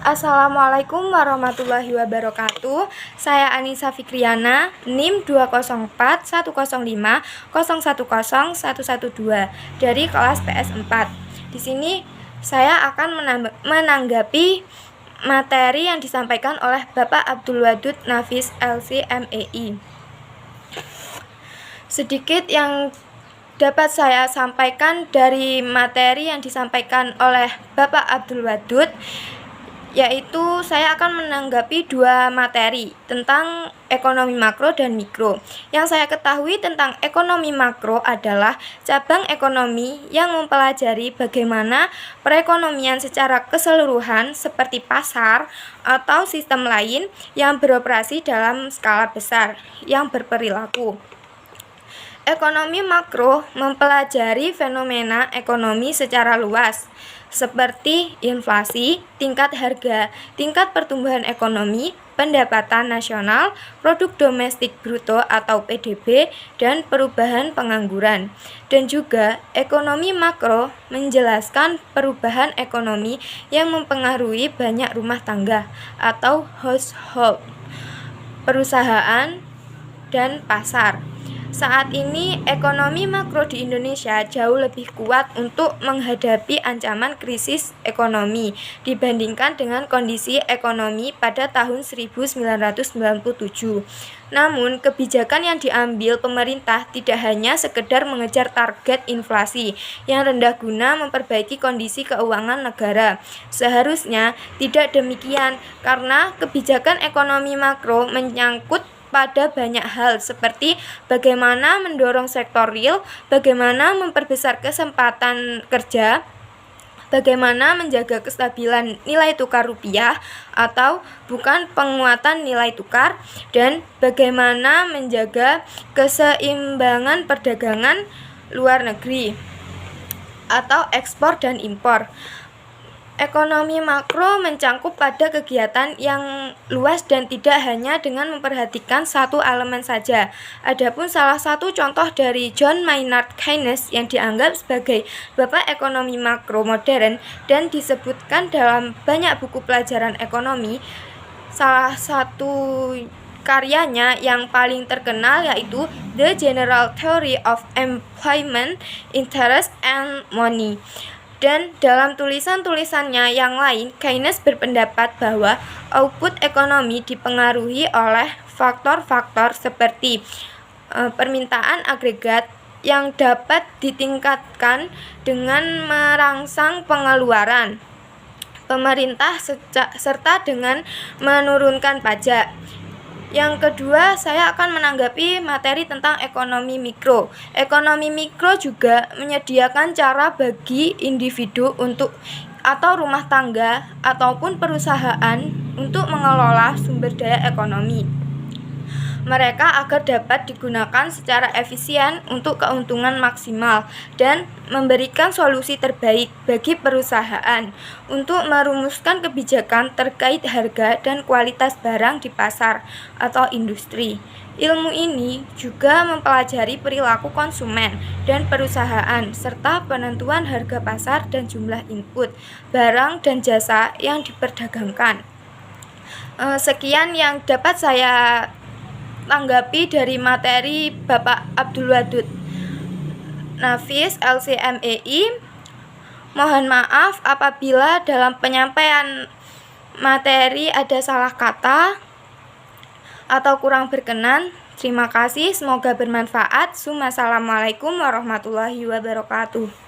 Assalamualaikum warahmatullahi wabarakatuh. Saya Anissa Fikriana, NIM 2041150101112 dari kelas PS4. Di sini saya akan menanggapi materi yang disampaikan oleh Bapak Abdul Wadud Nafis LC.MEI. Sedikit yang dapat saya sampaikan dari materi yang disampaikan oleh Bapak Abdul Wadud, yaitu saya akan menanggapi dua materi tentang ekonomi makro dan mikro. Yang saya ketahui tentang ekonomi makro adalah cabang ekonomi yang mempelajari bagaimana perekonomian secara keseluruhan seperti pasar atau sistem lain yang beroperasi dalam skala besar yang berperilaku. Ekonomi makro mempelajari fenomena ekonomi secara luas, seperti inflasi, tingkat harga, tingkat pertumbuhan ekonomi, pendapatan nasional, produk domestik bruto atau PDB, dan perubahan pengangguran. Dan juga ekonomi makro menjelaskan perubahan ekonomi yang mempengaruhi banyak rumah tangga atau household, perusahaan, dan pasar. Saat ini ekonomi makro di Indonesia jauh lebih kuat untuk menghadapi ancaman krisis ekonomi dibandingkan dengan kondisi ekonomi pada tahun 1997. Namun, kebijakan yang diambil pemerintah tidak hanya sekedar mengejar target inflasi yang rendah guna memperbaiki kondisi keuangan negara. Seharusnya tidak demikian, karena kebijakan ekonomi makro menyangkut pada banyak hal, seperti bagaimana mendorong sektor real, bagaimana memperbesar kesempatan kerja, bagaimana menjaga kestabilan nilai tukar rupiah atau bukan penguatan nilai tukar, dan bagaimana menjaga keseimbangan perdagangan luar negeri atau ekspor dan impor. Ekonomi makro mencangkup pada kegiatan yang luas dan tidak hanya dengan memperhatikan satu elemen saja. Adapun salah satu contoh dari John Maynard Keynes yang dianggap sebagai bapak ekonomi makro modern dan disebutkan dalam banyak buku pelajaran ekonomi, salah satu karyanya yang paling terkenal yaitu The General Theory of Employment, Interest, and Money. Dan dalam tulisan-tulisannya yang lain, Keynes berpendapat bahwa output ekonomi dipengaruhi oleh faktor-faktor seperti permintaan agregat yang dapat ditingkatkan dengan merangsang pengeluaran pemerintah serta dengan menurunkan pajak. Yang kedua, saya akan menanggapi materi tentang ekonomi mikro. Ekonomi mikro juga menyediakan cara bagi individu untuk atau rumah tangga ataupun perusahaan untuk mengelola sumber daya ekonomi mereka agar dapat digunakan secara efisien untuk keuntungan maksimal dan memberikan solusi terbaik bagi perusahaan untuk merumuskan kebijakan terkait harga dan kualitas barang di pasar atau industri. Ilmu ini juga mempelajari perilaku konsumen dan perusahaan serta penentuan harga pasar dan jumlah input barang dan jasa yang diperdagangkan. Sekian yang dapat saya tanggapi dari materi Bapak Abdul Wadud Nafis LC.MEI. Mohon maaf apabila dalam penyampaian materi ada salah kata atau kurang berkenan. Terima kasih, semoga bermanfaat. Assalamualaikum warahmatullahi wabarakatuh.